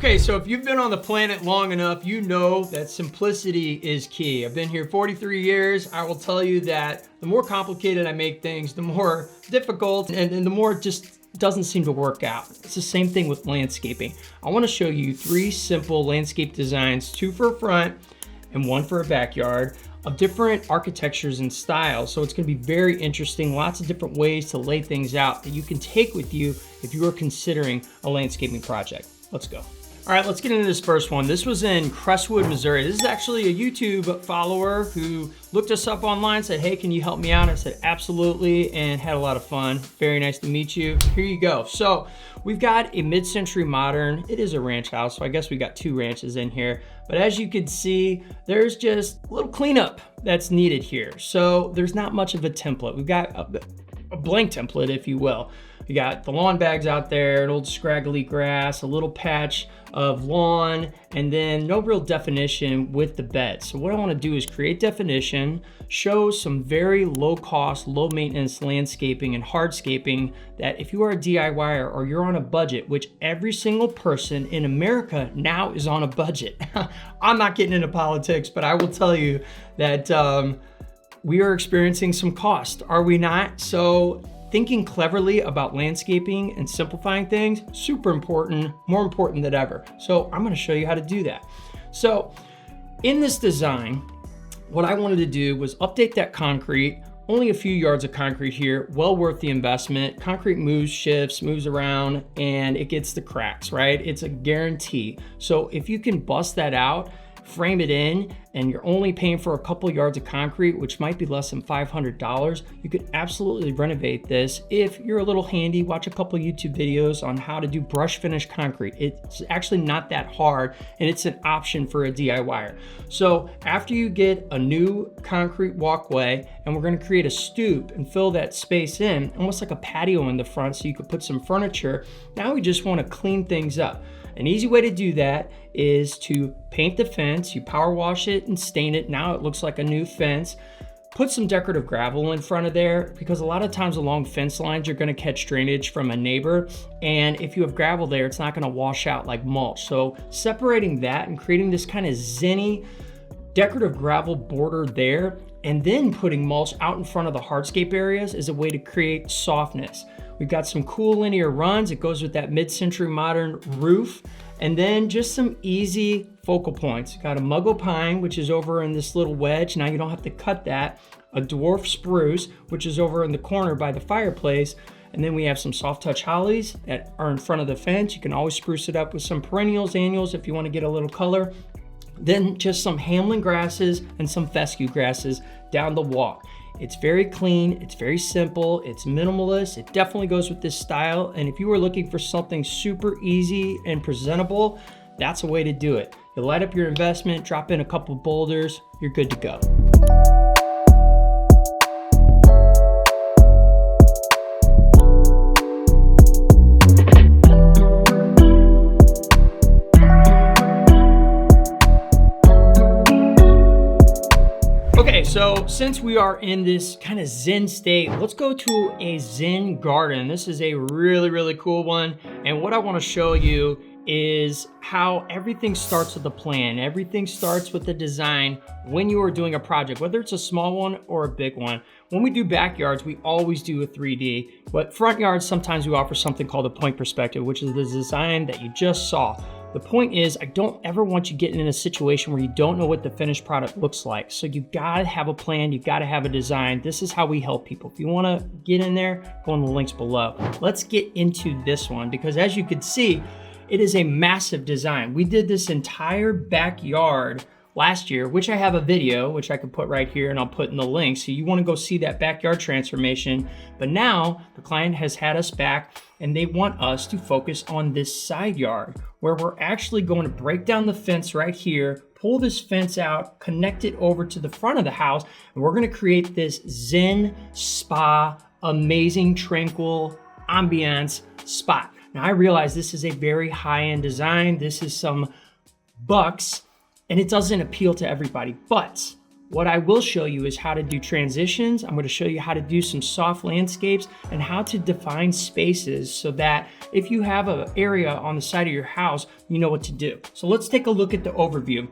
Okay, so if you've been on the planet long enough, you know that simplicity is key. I've been here 43 years. I will tell you that the more complicated I make things, the more difficult and the more it just doesn't seem to work out. It's the same thing with landscaping. I want to show you 3 simple landscape designs, 2 for a front and 1 for a backyard, of different architectures and styles. So it's going to be very interesting, lots of different ways to lay things out that you can take with you if you are considering a landscaping project. Let's go. All right, let's get into this first one. This was in Crestwood, Missouri. This is actually a YouTube follower who looked us up online, said, hey, can you help me out? I said, absolutely, and had a lot of fun. Very nice to meet you. Here you go. So we've got a mid-century modern, it is a ranch house, so I guess we got 2 ranches in here. But as you can see, there's just a little cleanup that's needed here. So there's not much of a template. We've got a blank template, if you will. You got the lawn bags out there, an old scraggly grass, a little patch of lawn, and then no real definition with the bed. So what I want to do is create definition, show some very low cost, low maintenance landscaping and hardscaping that if you are a DIYer or you're on a budget, which every single person in America now is on a budget. I'm not getting into politics, but I will tell you that we are experiencing some cost, are we not? So thinking cleverly about landscaping and simplifying things, super important, more important than ever. So I'm gonna show you how to do that. So in this design, what I wanted to do was update that concrete, only a few yards of concrete here, well worth the investment. Concrete moves, shifts, moves around, and it gets the cracks, right? It's a guarantee. So if you can bust that out, frame it in, and you're only paying for a couple yards of concrete, which might be less than $500, you could absolutely renovate this. If you're a little handy, watch a couple YouTube videos on how to do brush finish concrete. It's actually not that hard, and it's an option for a DIYer. So after you get a new concrete walkway, and we're gonna create a stoop and fill that space in, almost like a patio in the front so you could put some furniture. Now we just wanna clean things up. An easy way to do that is to paint the fence. You power wash it and stain it. Now it looks like a new fence. Put some decorative gravel in front of there, because a lot of times along fence lines, you're gonna catch drainage from a neighbor. And if you have gravel there, it's not gonna wash out like mulch. So separating that and creating this kind of zinny decorative gravel border there, and then putting mulch out in front of the hardscape areas is a way to create softness. We've got some cool linear runs. It goes with that mid-century modern roof. And then just some easy focal points. Got a Muggle pine, which is over in this little wedge. Now you don't have to cut that. A dwarf spruce, which is over in the corner by the fireplace. And then we have some soft touch hollies that are in front of the fence. You can always spruce it up with some perennials, annuals if you want to get a little color. Then just some Hamlin grasses and some fescue grasses down the walk. It's very clean, it's very simple, it's minimalist, it definitely goes with this style. And if you were looking for something super easy and presentable, that's a way to do it. You light up your investment, drop in a couple boulders, you're good to go. Okay, so since we are in this kind of zen state, let's go to a zen garden. This is a really, really cool one. And what I want to show you is how everything starts with a plan. Everything starts with the design when you are doing a project, whether it's a small one or a big one. When we do backyards, we always do a 3D, but front yards, sometimes we offer something called a point perspective, which is the design that you just saw. The point is, I don't ever want you getting in a situation where you don't know what the finished product looks like. So you gotta have a plan, you gotta have a design. This is how we help people. If you wanna get in there, go on the links below. Let's get into this one, because as you can see, it is a massive design. We did this entire backyard last year, which I have a video, which I could put right here and I'll put in the link. So you wanna go see that backyard transformation. But now the client has had us back and they want us to focus on this side yard, where we're actually going to break down the fence right here, pull this fence out, connect it over to the front of the house, and we're gonna create this zen spa, amazing, tranquil ambiance spot. Now I realize this is a very high-end design. This is some bucks, and it doesn't appeal to everybody, but What I will show you is how to do transitions. I'm going to show you how to do some soft landscapes and how to define spaces so that if you have an area on the side of your house, you know what to do. So let's take a look at the overview.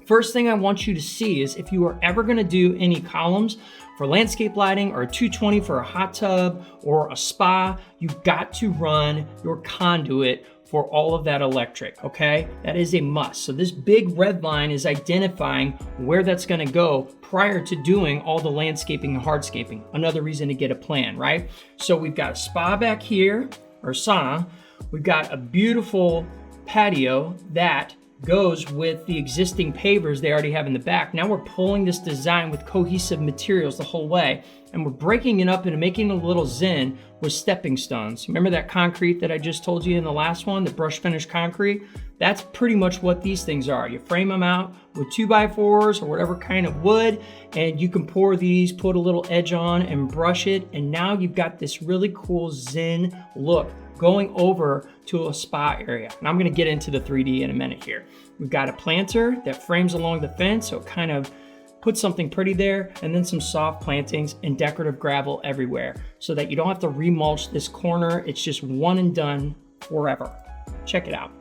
First thing I want you to see is if you are ever going to do any columns for landscape lighting or a 220 for a hot tub or a spa, you've got to run your conduit for all of that electric, okay? That is a must. So this big red line is identifying where that's gonna go prior to doing all the landscaping and hardscaping. Another reason to get a plan, right? So we've got a spa back here, or sauna. We've got a beautiful patio that goes with the existing pavers they already have in the back. Now we're pulling this design with cohesive materials the whole way, and we're breaking it up and making a little zen with stepping stones. Remember that concrete that I just told you in the last one, the brush finish concrete? That's pretty much what these things are. You frame them out with 2x4s or whatever kind of wood, and you can pour these, put a little edge on and brush it, and now you've got this really cool zen look going over to a spa area. And I'm gonna get into the 3D in a minute here. We've got a planter that frames along the fence, so it kind of puts something pretty there, and then some soft plantings and decorative gravel everywhere so that you don't have to remulch this corner. It's just one and done forever. Check it out.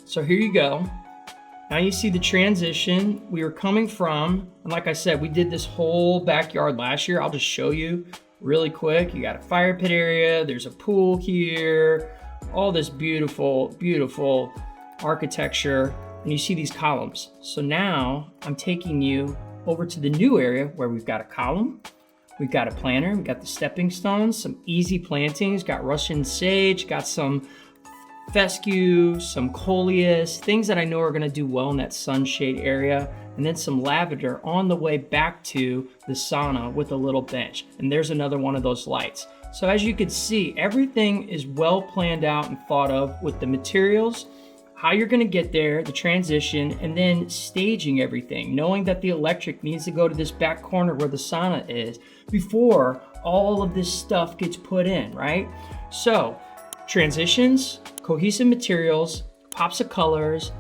So here you go. Now you see the transition we were coming from, and like I said, we did this whole backyard last year. I'll just show you really quick. You got a fire pit area, there's a pool here, all this beautiful, beautiful architecture, and you see these columns. So now I'm taking you over to the new area where we've got a column, we've got a planter, we've got the stepping stones, some easy plantings, got Russian sage, got some fescue, some coleus, things that I know are gonna do well in that sunshade area, and then some lavender on the way back to the sauna with a little bench. And there's another one of those lights. So as you can see, everything is well planned out and thought of with the materials, how you're gonna get there, the transition, and then staging everything, knowing that the electric needs to go to this back corner where the sauna is before all of this stuff gets put in, right? So transitions, cohesive materials, pops of colors,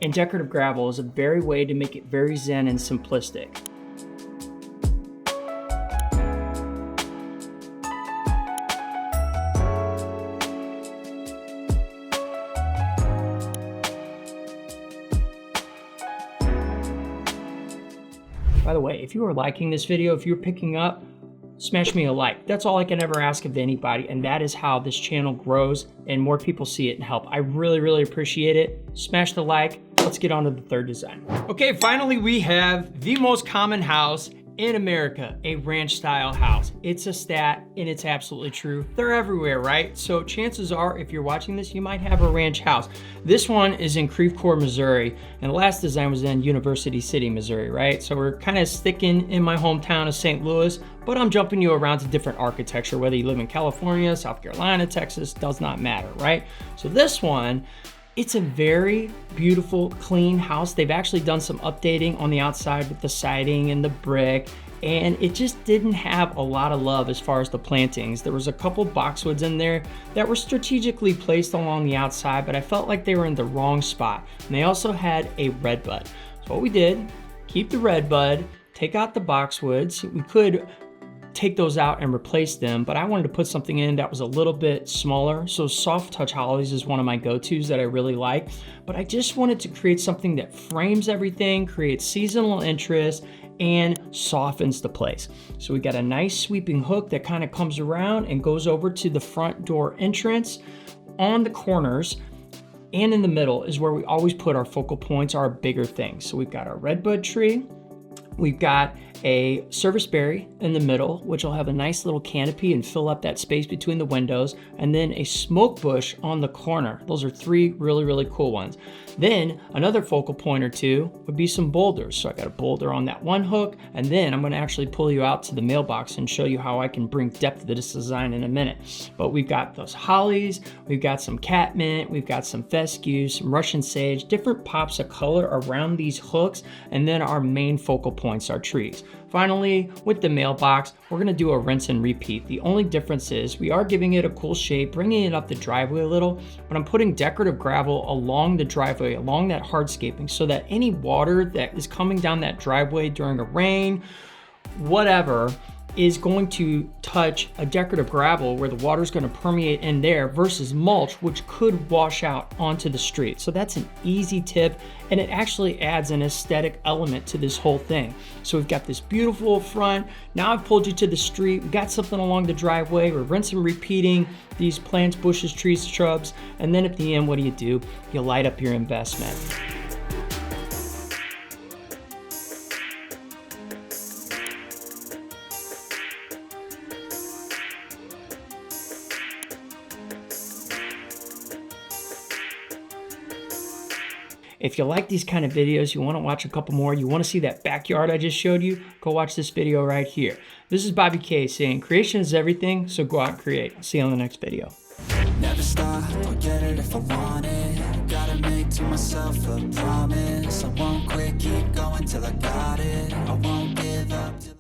and decorative gravel is a very way to make it very zen and simplistic. By the way, if you are liking this video, if you're picking up, smash me a like. That's all I can ever ask of anybody, and that is how this channel grows and more people see it and help. I really, really appreciate it. Smash the like. Let's get on to the third design. Okay, finally we have the most common house in America, a ranch style house. It's a stat and it's absolutely true. They're everywhere, right? So chances are if you're watching this, you might have a ranch house. This one is in Creve Coeur, Missouri, and the last design was in University City, Missouri, right? So we're kind of sticking in my hometown of St. Louis, but I'm jumping you around to different architecture, whether you live in California, South Carolina, Texas, does not matter, right? So this one, it's a very beautiful, clean house. They've actually done some updating on the outside with the siding and the brick, and it just didn't have a lot of love as far as the plantings. There was a couple boxwoods in there that were strategically placed along the outside, but I felt like they were in the wrong spot. And they also had a redbud. So what we did, keep the redbud, take out the boxwoods. We could take those out and replace them, but I wanted to put something in that was a little bit smaller. So soft touch hollies is one of my go-tos that I really like, but I just wanted to create something that frames everything, creates seasonal interest, and softens the place. So we got a nice sweeping hook that kind of comes around and goes over to the front door entrance. On the corners and in the middle is where we always put our focal points, our bigger things. So we've got our redbud tree, we've got a serviceberry in the middle, which will have a nice little canopy and fill up that space between the windows, and then a smoke bush on the corner. Those are three really, really cool ones. Then another focal point or two would be some boulders. So I got a boulder on that one hook, and then I'm gonna actually pull you out to the mailbox and show you how I can bring depth to this design in a minute. But we've got those hollies, we've got some catmint, we've got some fescue, some Russian sage, different pops of color around these hooks, and then our main focal points are trees. Finally, with the mailbox, we're gonna do a rinse and repeat. The only difference is we are giving it a cool shape, bringing it up the driveway a little, but I'm putting decorative gravel along the driveway, along that hardscaping, so that any water that is coming down that driveway during a rain, whatever, is going to touch a decorative gravel where the water is going to permeate in there versus mulch, which could wash out onto the street. So that's an easy tip, and it actually adds an aesthetic element to this whole thing. So we've got this beautiful front. Now I've pulled you to the street. We've got something along the driveway. We're rinsing and repeating these plants, bushes, trees, shrubs. And then at the end, what do? You light up your investment. If you like these kind of videos, you want to watch a couple more, you want to see that backyard I just showed you, go watch this video right here. This is Bobby K saying creation is everything, so go out and create. I'll see you on the next video. Never stop, I'll get it if I want it. Gotta make to myself a promise. I won't quit, keep going till I got it.